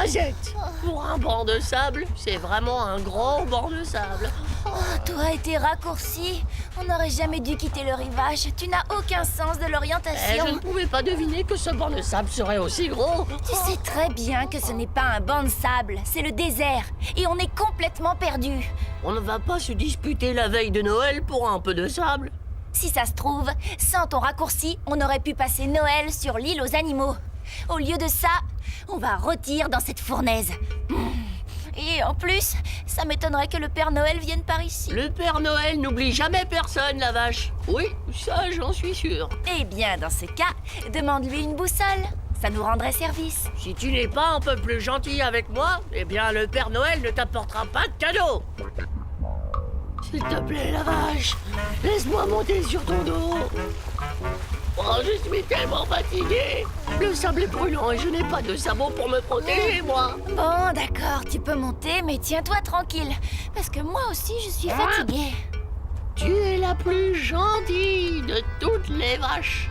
Noisette, pour un banc de sable, c'est vraiment un grand banc de sable. Toi et tes raccourcis, on n'aurait jamais dû quitter le rivage. Tu n'as aucun sens de Je l'orientation. ne pouvais pas deviner que ce banc de sable serait aussi gros. Tu sais très bien que ce n'est pas un banc de sable, c'est le désert. Et on est complètement perdu. On ne va pas se disputer la veille de Noël pour un peu de sable. Si ça se trouve, sans ton raccourci, on aurait pu passer Noël sur l'île aux animaux. Au lieu de ça, on va rôtir dans cette fournaise. Et en plus, ça m'étonnerait que le Père Noël vienne par ici. Le Père Noël n'oublie jamais personne, la vache. Oui, ça, j'en suis sûr. Eh bien, dans ce cas, demande-lui une boussole. Ça nous rendrait service. Si tu n'es pas un peu plus gentil avec moi, eh bien, le Père Noël ne t'apportera pas de cadeau. S'il te plaît, la vache, laisse-moi monter sur ton dos. Oh, je suis tellement fatigué. Le sable est brûlant et je n'ai pas de sabot pour me protéger, moi. Bon, d'accord, tu peux monter, mais tiens-toi tranquille. Parce que moi aussi, je suis fatiguée. Tu es la plus gentille de toutes les vaches.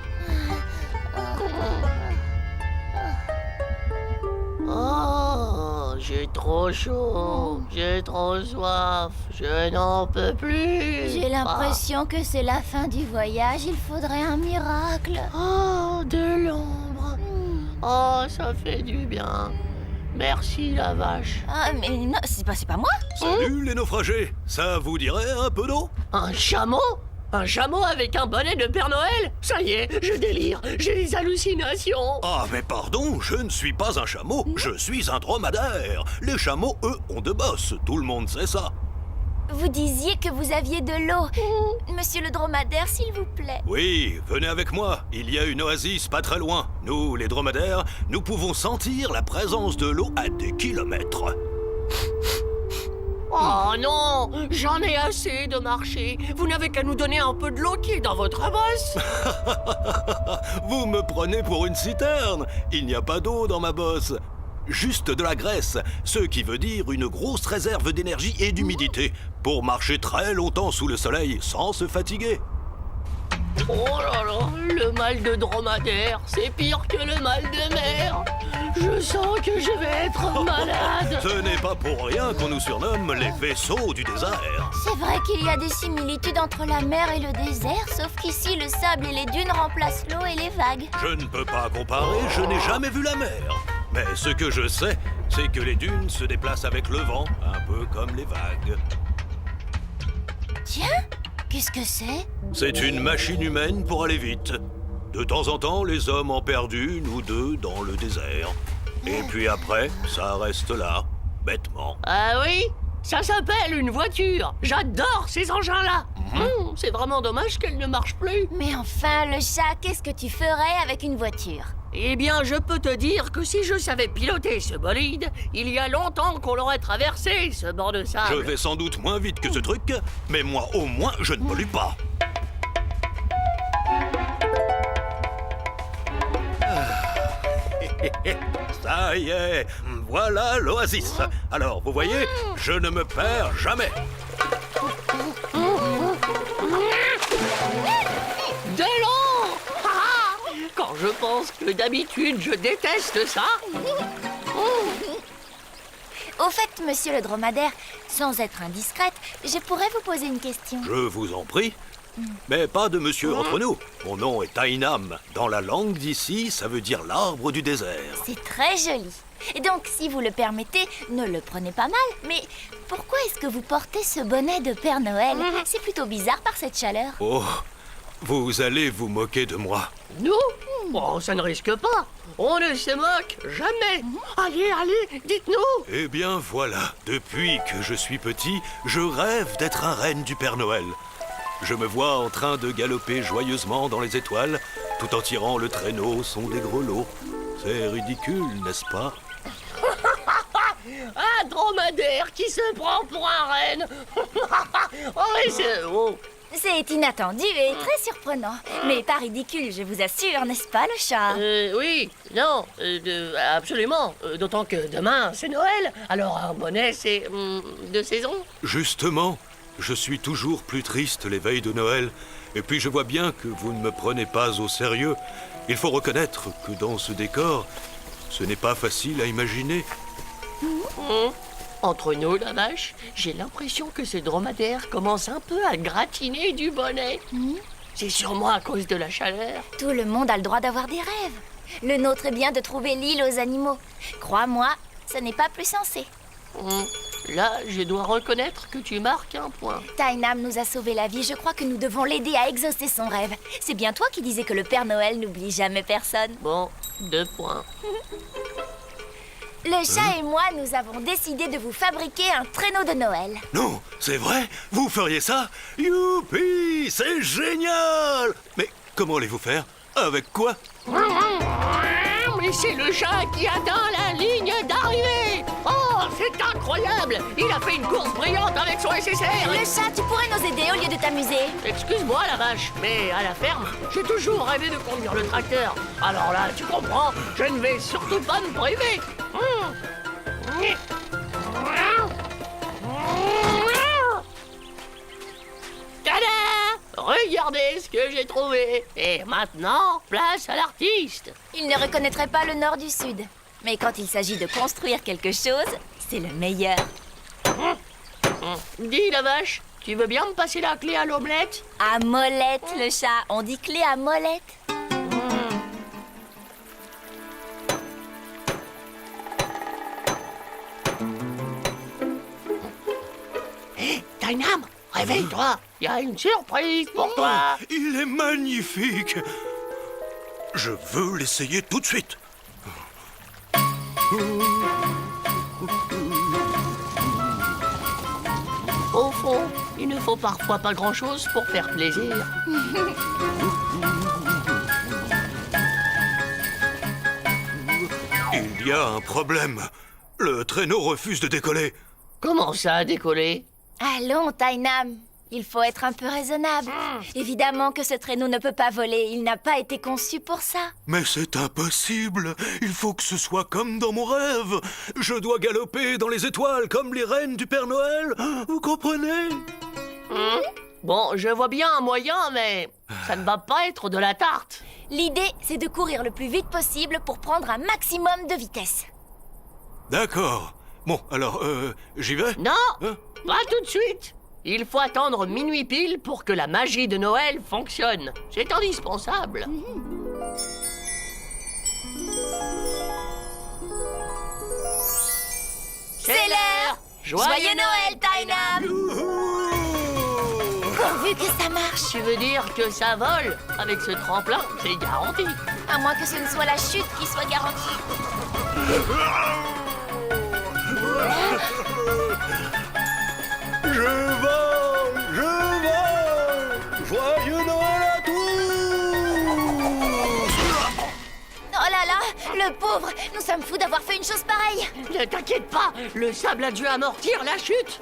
Oh, j'ai trop chaud, j'ai trop soif, je n'en peux plus. J'ai l'impression que c'est la fin du voyage, il faudrait un miracle. Oh, de l'ombre. Oh, ça fait du bien. Merci, la vache. Ah, mais non, c'est pas moi. Salut les naufragés, ça vous dirait un peu d'eau? Un chameau? Un chameau avec un bonnet de Père Noël? Ça y est, je délire, j'ai des hallucinations. Ah mais pardon, je ne suis pas un chameau, je suis un dromadaire. Les chameaux, eux, ont deux bosses, tout le monde sait ça. Vous disiez que vous aviez de l'eau. Monsieur le dromadaire, s'il vous plaît. Oui, venez avec moi, il y a une oasis pas très loin. Nous, les dromadaires, nous pouvons sentir la présence de l'eau à des kilomètres. Oh non, j'en ai assez de marcher. Vous n'avez qu'à nous donner un peu de l'eau qui est dans votre bosse. Vous me prenez pour une citerne. Il n'y a pas d'eau dans ma bosse. Juste de la graisse, ce qui veut dire une grosse réserve d'énergie et d'humidité pour marcher très longtemps sous le soleil sans se fatiguer. Oh là là, le mal de dromadaire, c'est pire que le mal de mer. Je sens que je vais être malade. Ce n'est pas pour rien qu'on nous surnomme les vaisseaux du désert. C'est vrai qu'il y a des similitudes entre la mer et le désert, sauf qu'ici, le sable et les dunes remplacent l'eau et les vagues. Je ne peux pas comparer, je n'ai jamais vu la mer. Mais ce que je sais, c'est que les dunes se déplacent avec le vent, un peu comme les vagues. Tiens, qu'est-ce que c'est? C'est une machine humaine pour aller vite. De temps en temps, les hommes en perdent une ou deux dans le désert. Et puis après, ça reste là, bêtement. Ah oui, ça s'appelle une voiture. J'adore ces engins-là. C'est vraiment dommage qu'elle ne marche plus. Mais enfin, le chat, qu'est-ce que tu ferais avec une voiture? Eh bien, je peux te dire que si je savais piloter ce bolide, il y a longtemps qu'on l'aurait traversé, ce banc de sable. Je vais sans doute moins vite que ce truc, mais moi au moins je ne pollue pas. Ça y est, voilà l'oasis. Alors, vous voyez, je ne me perds jamais. De l'eau. Quand je pense que d'habitude je déteste ça. Au fait, monsieur le dromadaire, sans être indiscrète, je pourrais vous poser une question. Je vous en prie. Mais pas de monsieur entre nous. Mon nom est Tainam. Dans la langue d'ici, ça veut dire l'arbre du désert. C'est très joli. Et donc, si vous le permettez, ne le prenez pas mal. Mais pourquoi est-ce que vous portez ce bonnet de Père Noël? C'est plutôt bizarre par cette chaleur. Oh, vous allez vous moquer de moi. Nous? Oh, ça ne risque pas. On ne se moque jamais. Allez, allez, dites-nous. Eh bien voilà, depuis que je suis petit, je rêve d'être un renne du Père Noël. Je me vois en train de galoper joyeusement dans les étoiles, tout en tirant le traîneau au son des grelots. C'est ridicule, n'est-ce pas? Un dromadaire qui se prend pour un renne. Oh, mais c'est... Oh. C'est inattendu et très surprenant. Mais pas ridicule, je vous assure, n'est-ce pas, le chat? Oui, non, absolument. D'autant que demain, c'est Noël. Alors un bonnet, c'est de saison. Justement, je suis toujours plus triste les veilles de Noël. Et puis je vois bien que vous ne me prenez pas au sérieux. Il faut reconnaître que dans ce décor, ce n'est pas facile à imaginer. Entre nous, la vache, j'ai l'impression que ce dromadaire commence un peu à gratiner du bonnet. C'est sûrement à cause de la chaleur. Tout le monde a le droit d'avoir des rêves. Le nôtre est bien de trouver l'île aux animaux. Crois-moi, ce n'est pas plus sensé. Là, je dois reconnaître que tu marques un point. Tainam nous a sauvé la vie. Je crois que nous devons l'aider à exaucer son rêve. C'est bien toi qui disais que le Père Noël n'oublie jamais personne. Bon, 2 points. Le chat et moi, nous avons décidé de vous fabriquer un traîneau de Noël. Non, c'est vrai? Vous feriez ça? Youpi! C'est génial! Mais comment allez-vous faire? Avec quoi? Mais c'est le chat qui atteint la ligne d'arrivée! Oh, c'est incroyable! Il a fait une course brillante avec son SSR! Le chat, tu pourrais nous aider au lieu de t'amuser. Excuse-moi la vache, mais à la ferme, j'ai toujours rêvé de conduire le tracteur. Alors là, tu comprends, je ne vais surtout pas me priver. Tada! Regardez ce que j'ai trouvé. Et maintenant, place à l'artiste. Il ne reconnaîtrait pas le nord du sud. Mais quand il s'agit de construire quelque chose, c'est le meilleur. Dis la vache, tu veux bien me passer la clé à l'omelette? À molette, le chat. On dit clé à molette. Tainam, réveille-toi. Il y a une surprise pour toi. Il est magnifique! Je veux l'essayer tout de suite. Au fond, il ne faut parfois pas grand-chose pour faire plaisir. Il y a un problème. Le traîneau refuse de décoller. Comment ça, décoller? Allons, Tainam. Il faut être un peu raisonnable. Évidemment que ce traîneau ne peut pas voler. Il n'a pas été conçu pour ça. Mais c'est impossible. Il faut que ce soit comme dans mon rêve. Je dois galoper dans les étoiles comme les reines du Père Noël. Vous comprenez? Bon, je vois bien un moyen, mais ça ne va pas être de la tarte. L'idée, c'est de courir le plus vite possible pour prendre un maximum de vitesse. D'accord. Bon, alors, j'y vais? Non, Hein? pas tout de suite. Il faut attendre minuit pile pour que la magie de Noël fonctionne. C'est indispensable. C'est l'heure! Joyeux Noël, Tainam! Pourvu que ça marche! Tu veux dire que ça vole? Avec ce tremplin, c'est garanti. À moins que ce ne soit la chute qui soit garantie. Je vole! Joyeux Noël à tous! Oh là là, le pauvre! Nous sommes fous d'avoir fait une chose pareille! Ne t'inquiète pas, le sable a dû amortir la chute.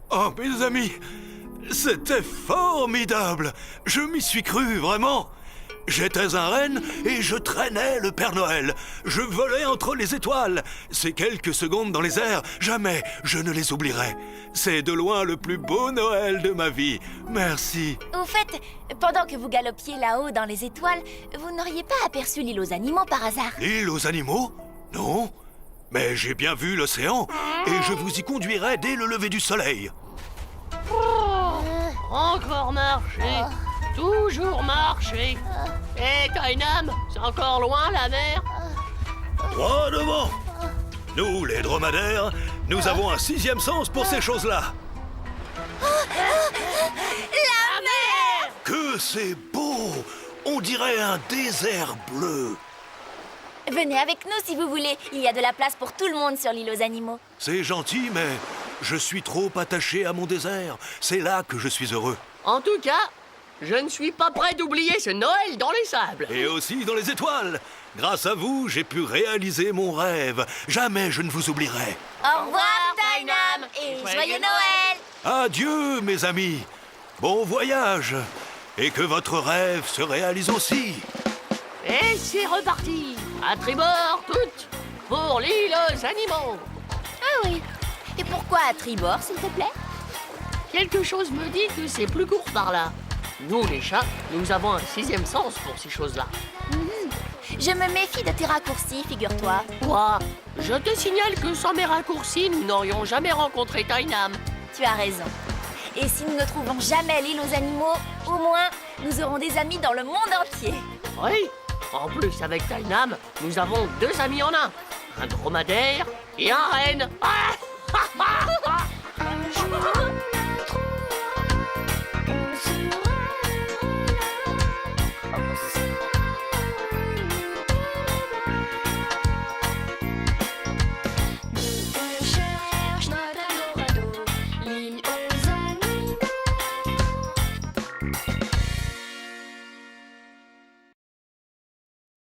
Oh, mes amis, c'était formidable! Je m'y suis cru, vraiment! J'étais un renne et je traînais le Père Noël. Je volais entre les étoiles. Ces quelques secondes dans les airs, jamais je ne les oublierai. C'est de loin le plus beau Noël de ma vie. Merci. Au fait, pendant que vous galopiez là-haut dans les étoiles, vous n'auriez pas aperçu l'île aux animaux par hasard? L'île aux animaux? Non. Mais j'ai bien vu l'océan et je vous y conduirai dès le lever du soleil. Encore marcher. Toujours marcher. Hé, Tainam, c'est encore loin la mer? Droit devant. Nous, les dromadaires, nous avons un 6e sens pour ces choses-là. La mer! Que c'est beau! On dirait un désert bleu. Venez avec nous si vous voulez. Il y a de la place pour tout le monde sur l'île aux animaux. C'est gentil, mais je suis trop attaché à mon désert. C'est là que je suis heureux. En tout cas, je ne suis pas prêt d'oublier ce Noël dans les sables. Et aussi dans les étoiles. Grâce à vous, j'ai pu réaliser mon rêve. Jamais je ne vous oublierai. Au revoir, Tainam, et joyeux Noël! Adieu, mes amis. Bon voyage. Et que votre rêve se réalise aussi. Et c'est reparti. À tribord toutes pour l'île aux animaux. Ah oui. Et pourquoi à tribord, s'il te plaît? Quelque chose me dit que c'est plus court par là. Nous, les chats, nous avons un 6e sens pour ces choses-là. Je me méfie de tes raccourcis, figure-toi. Quoi? Je te signale que sans mes raccourcis, nous n'aurions jamais rencontré Tainam. Tu as raison. Et si nous ne trouvons jamais l'île aux animaux, au moins, nous aurons des amis dans le monde entier. Oui, en plus avec Tainam, nous avons deux amis en un. Un dromadaire et un renne. Ah